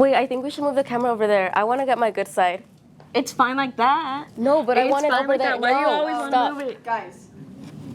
Wait, I think we should move the camera over there. I want to get my good side. It's fine like that. No, but I want it over like there. that. Why do you No, always want to move it? Guys,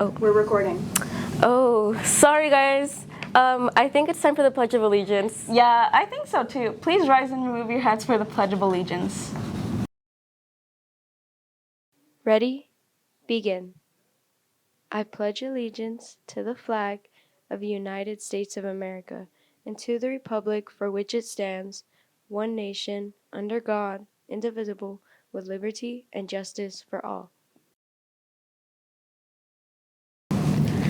Oh. we're recording. Oh, sorry guys. I think it's time for the Pledge of Allegiance. Yeah, I think so too. Please rise and remove your hats for the Pledge of Allegiance. Ready? Begin. I pledge allegiance to the flag of the United States of America and to the republic for which it stands, one nation, under God, indivisible, with liberty and justice for all.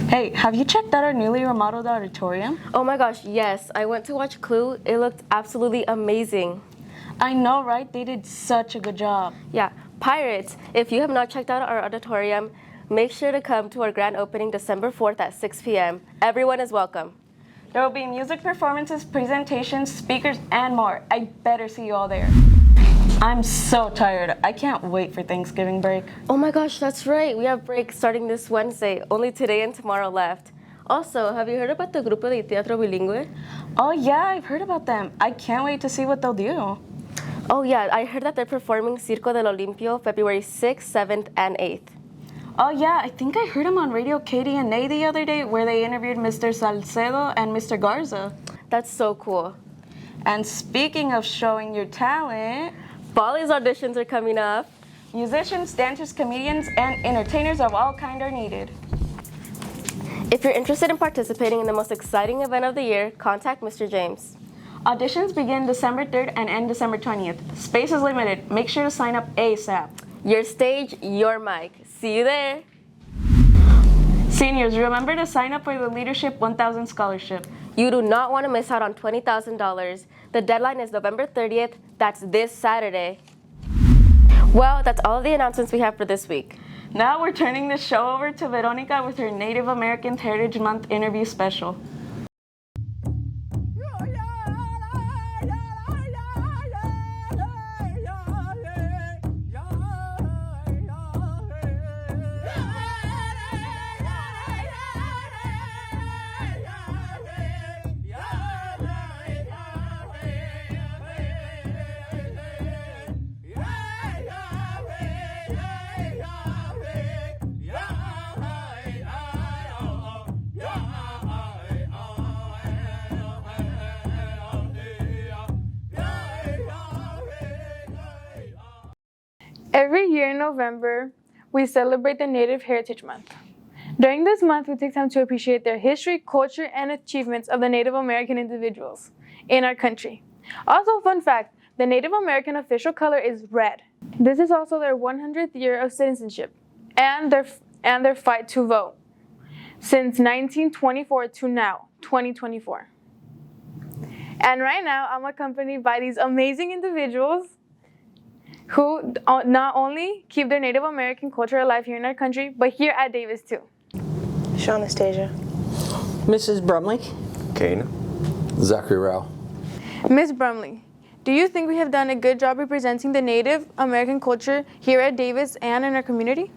Hey, have you checked out our newly remodeled auditorium? Oh my gosh, yes. I went to watch Clue. It looked absolutely amazing. I know, right? They did such a good job. Yeah, Pirates, if you have not checked out our auditorium, make sure to come to our grand opening December 4th at 6 p.m. Everyone is welcome. There will be music performances, presentations, speakers, and more. I better see you all there. I'm so tired. I can't wait for Thanksgiving break. Oh my gosh, that's right. We have break starting this Wednesday. Only today and tomorrow left. Also, have you heard about the Grupo de Teatro Bilingüe? Oh yeah, I've heard about them. I can't wait to see what they'll do. Oh yeah, I heard that they're performing Circo del Olimpio February 6th, 7th, and 8th. Oh yeah, I think I heard them on Radio KDNA the other day where they interviewed Mr. Salcedo and Mr. Garza. That's so cool. And speaking of showing your talent, Bali's auditions are coming up. musicians, dancers, comedians, and entertainers of all kind are needed. If you're interested in participating in the most exciting event of the year, contact Mr. James. Auditions begin December 3rd and end December 20th. Space is limited. Make sure to sign up ASAP. Your stage, your mic. See you there. Seniors, remember to sign up for the Leadership 1000 Scholarship. You do not want to miss out on $20,000. The deadline is November 30th. That's this Saturday. Well, that's all of the announcements we have for this week. Now we're turning the show over to Veronica with her Native American Heritage Month interview special. Every year in November, we celebrate the Native Heritage Month. During this month, we take time to appreciate their history, culture, and achievements of the Native American individuals in our country. Also, fun fact, the Native American official color is red. This is also their 100th year of citizenship and their fight to vote since 1924 to now, 2024. And right now, I'm accompanied by these amazing individuals who not only keep their Native American culture alive here in our country, but here at Davis too. Shaunastasia. Mrs. Brumley. Kane. Zachary Rao. Ms. Brumley, do you think we have done a good job representing the Native American culture here at Davis and in our community?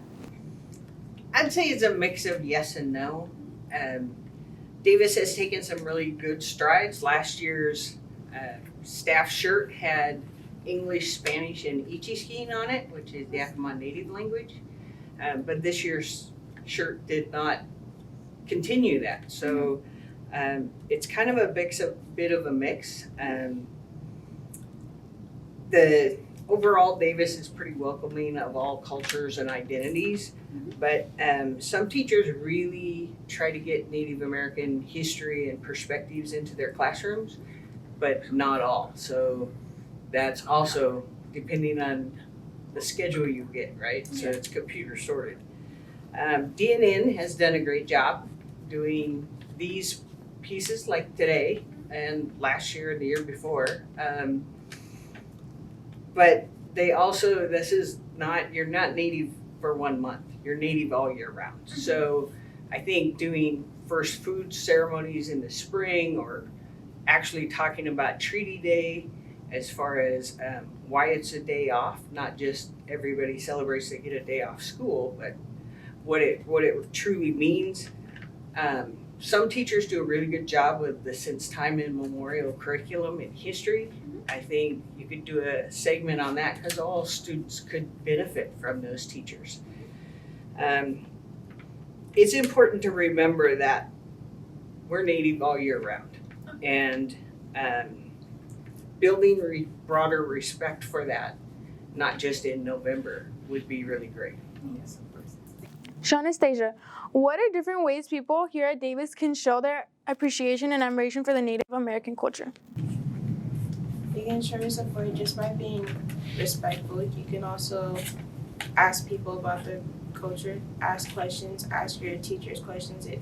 I'd say it's a mix of yes and no. Davis has taken some really good strides. Last year's staff shirt had English, Spanish, and Ichiskeen on it, which is the Yakima native language. But this year's shirt did not continue that. So it's kind of a bit of a mix. The overall Davis is pretty welcoming of all cultures and identities, but some teachers really try to get Native American history and perspectives into their classrooms, but not all. So that's also depending on the schedule you get, right? So it's computer sorted. DNN has done a great job doing these pieces like today and last year and the year before. But they also, you're not Native for 1 month, you're Native all year round. So I think doing first food ceremonies in the spring or actually talking about Treaty Day as far as why it's a day off, not just everybody celebrates they get a day off school, but what it truly means. some teachers do a really good job with the since time immemorial curriculum in history. I think you could do a segment on that because all students could benefit from those teachers. It's important to remember that we're Native all year round, and building broader respect for that, not just in November, would be really great. Yes, of course. Shanastasia, what are different ways people here at Davis can show their appreciation and admiration for the Native American culture? You can show your support just by being respectful. You can also ask people about the culture, ask questions, ask your teachers questions if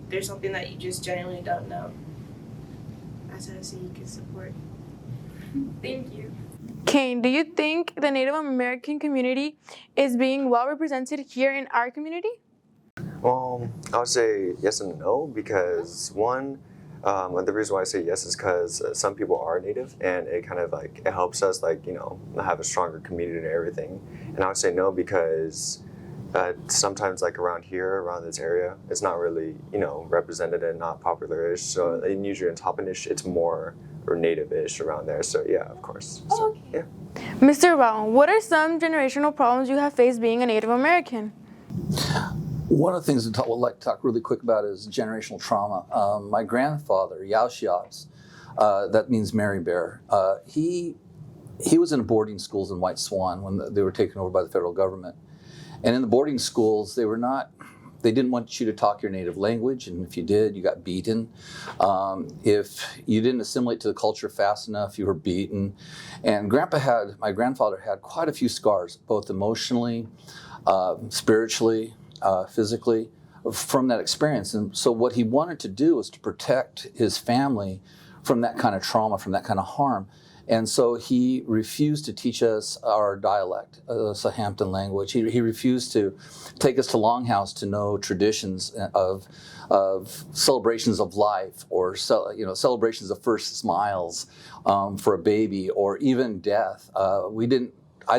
there's something that you just genuinely don't know. That's how you can support. Thank you. Kane, do you think the Native American community is being well represented here in our community? Well, I would say yes and no, because one, the reason why I say yes is because some people are Native, and it kind of like, it helps us like, you know, have a stronger community and everything. And I would say no because sometimes like around here, around this area, it's not really, you know, represented and not popular-ish. So usually in Toppenish, it's more or Native-ish around there. So yeah, of course. So, yeah. Mr. Brown, what are some generational problems you have faced being a Native American? One of the things I would like to talk really quick about is generational trauma. My grandfather, Yaushias, that means Mary Bear, he was in boarding schools in White Swan when they were taken over by the federal government. And in the boarding schools, they didn't want you to talk your native language, and if you did, you got beaten. If you didn't assimilate to the culture fast enough, you were beaten. And my grandfather had quite a few scars, both emotionally, spiritually, physically, from that experience. And so what he wanted to do was to protect his family from that kind of trauma, from that kind of harm. And so he refused to teach us our dialect, Southampton language. He refused to take us to Longhouse to know traditions of celebrations of life, or celebrations of first smiles for a baby, or even death. I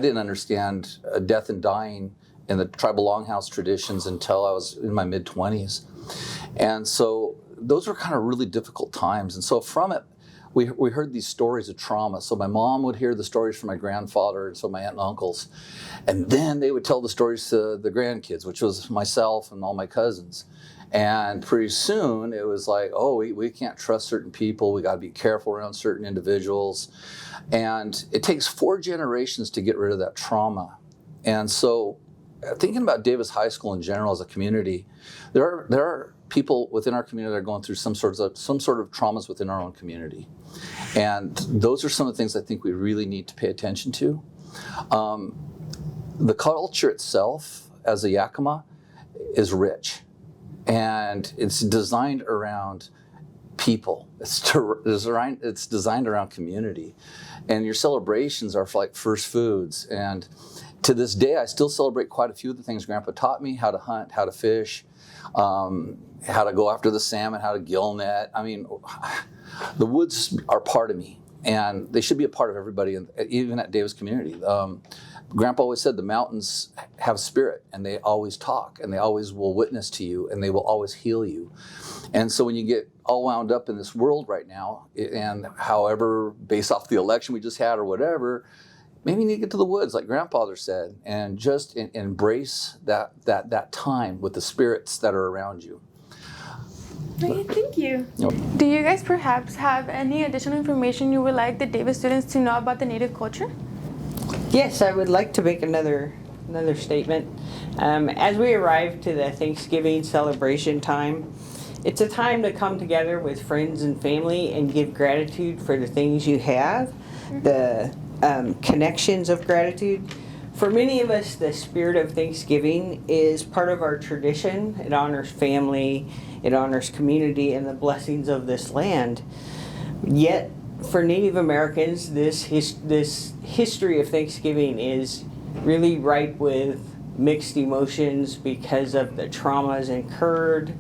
didn't understand death and dying in the tribal Longhouse traditions until I was in my mid-20s. And so those were kind of really difficult times. And so from it, we heard these stories of trauma. So my mom would hear the stories from my grandfather, and so my aunt and uncles. And then they would tell the stories to the grandkids, which was myself and all my cousins. And pretty soon it was like, oh, we can't trust certain people. We got to be careful around certain individuals. And it takes 4 generations to get rid of that trauma. And so thinking about Davis High School in general as a community, there are people within our community that are going through some sort of traumas within our own community. And those are some of the things I think we really need to pay attention to. The culture itself as a Yakima is rich, and it's designed around people. It's designed around community. And your celebrations are for like first foods. And to this day, I still celebrate quite a few of the things Grandpa taught me: how to hunt, how to fish, how to go after the salmon, how to gill net. I mean, the woods are part of me, and they should be a part of everybody, even at Davis community. Grandpa always said the mountains have spirit, and they always talk, and they always will witness to you, and they will always heal you. And so when you get all wound up in this world right now, and however, based off the election we just had or whatever, maybe you need to get to the woods, like Grandfather said, and just embrace that time with the spirits that are around you. Okay, thank you. Do you guys perhaps have any additional information you would like the Davis students to know about the Native culture? Yes, I would like to make another statement. As we arrive to the Thanksgiving celebration time, it's a time to come together with friends and family and give gratitude for the things you have, the connections of gratitude. For many of us, the spirit of Thanksgiving is part of our tradition. It honors family, it honors community, and the blessings of this land. Yet, for Native Americans, this history of Thanksgiving is really ripe with mixed emotions because of the traumas incurred,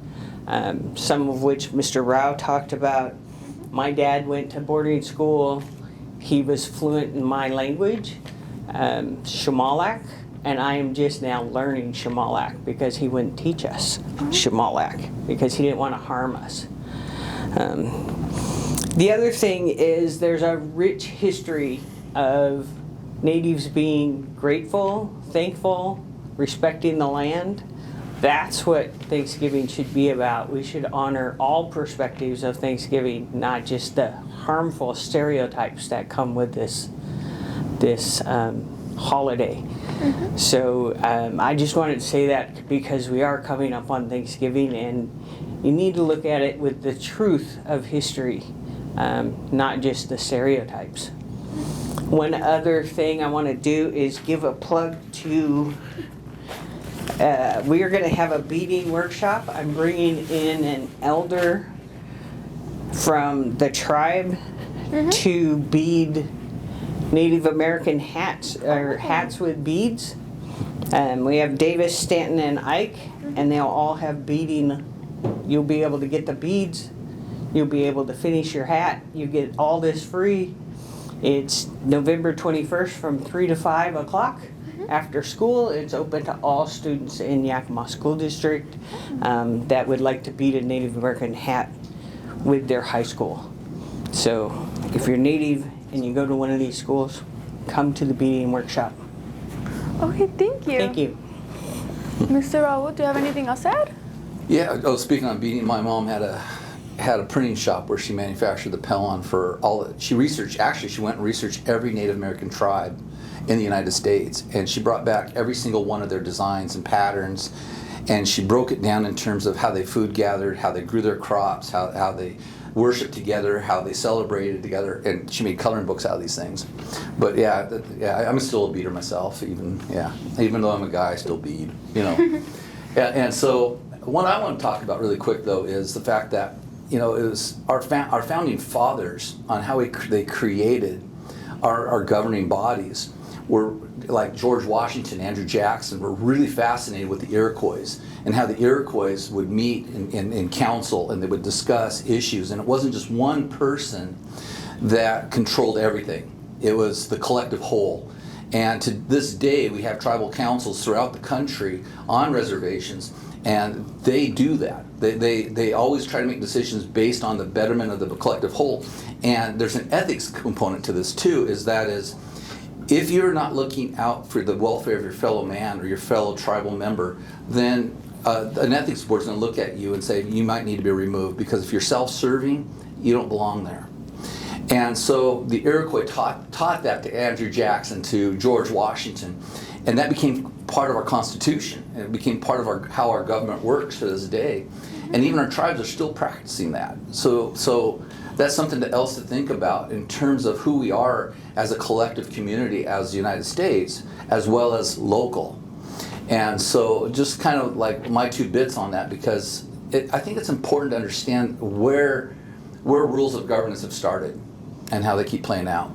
some of which Mr. Rao talked about. My dad went to boarding school. He was fluent in my language, Shumalak, and I am just now learning Shamalak because he wouldn't teach us Shamalak because he didn't want to harm us. The other thing is there's a rich history of natives being grateful, thankful, respecting the land. That's what Thanksgiving should be about. We should honor all perspectives of Thanksgiving, not just the harmful stereotypes that come with this holiday. So I just wanted to say that because we are coming up on Thanksgiving, and you need to look at it with the truth of history, not just the stereotypes. One other thing I want to do is give a plug to, we are going to have a beading workshop. I'm bringing in an elder from the tribe to bead Native American hats, or hats with beads. We have Davis, Stanton, and Ike, and they'll all have beading. You'll be able to get the beads. You'll be able to finish your hat. You get all this free. It's November 21st from 3 to 5 o'clock. After school, it's open to all students in Yakima School District that would like to bead a Native American hat with their high school. So if you're Native and you go to one of these schools, come to the beading workshop. Okay, thank you. Thank you. Mr. Raul, do you have anything else to add? Yeah. Oh, speaking on beading, my mom had a printing shop where she manufactured the Pellon for all. She researched. Actually, she went and researched every Native American tribe in the United States, and she brought back every single one of their designs and patterns, and she broke it down in terms of how they food gathered, how they grew their crops, how they worshiped together, how they celebrated together, and she made coloring books out of these things. But yeah, I'm still a beader myself. Even though I'm a guy, I still bead. You know. And so what I want to talk about really quick though is the fact that it was our founding fathers on how they created our governing bodies. Were like George Washington, Andrew Jackson, were really fascinated with the Iroquois and how the Iroquois would meet in council and they would discuss issues. And it wasn't just one person that controlled everything. It was the collective whole. And to this day, we have tribal councils throughout the country on reservations, and they do that. They always try to make decisions based on the betterment of the collective whole. And there's an ethics component to this too, if you're not looking out for the welfare of your fellow man or your fellow tribal member, then an ethics board is going to look at you and say you might need to be removed, because if you're self-serving, you don't belong there. And so the Iroquois taught that to Andrew Jackson, to George Washington, and that became part of our Constitution, and it became part of how our government works to this day. And even our tribes are still practicing that. So that's something else to think about in terms of who we are as a collective community, as the United States, as well as local. And so just kind of like my 2 bits on that, because I think it's important to understand where rules of governance have started and how they keep playing out.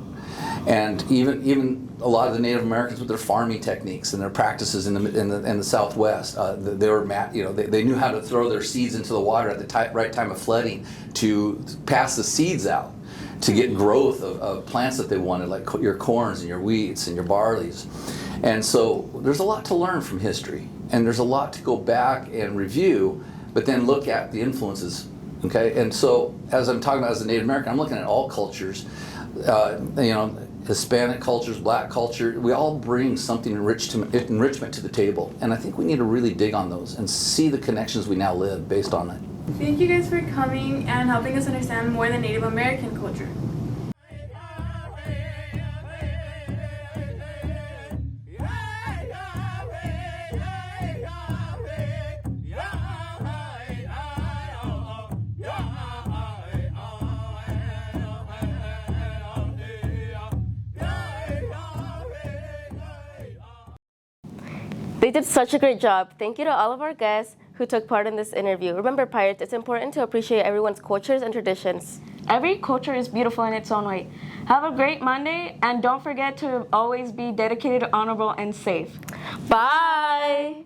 And even a lot of the Native Americans with their farming techniques and their practices in the Southwest, they knew how to throw their seeds into the water at the right time of flooding to pass the seeds out to get growth of plants that they wanted, like your corns and your wheats and your barleys. And so there's a lot to learn from history, and there's a lot to go back and review, but then look at the influences. Okay, and so as I'm talking about as a Native American, I'm looking at all cultures. Hispanic cultures, black culture, we all bring something enrichment to the table. And I think we need to really dig on those and see the connections we now live based on it. Thank you guys for coming and helping us understand more the Native American culture. They did such a great job. Thank you to all of our guests who took part in this interview. Remember, Pirates, it's important to appreciate everyone's cultures and traditions. Every culture is beautiful in its own way. Have a great Monday, and don't forget to always be dedicated, honorable, and safe. Bye!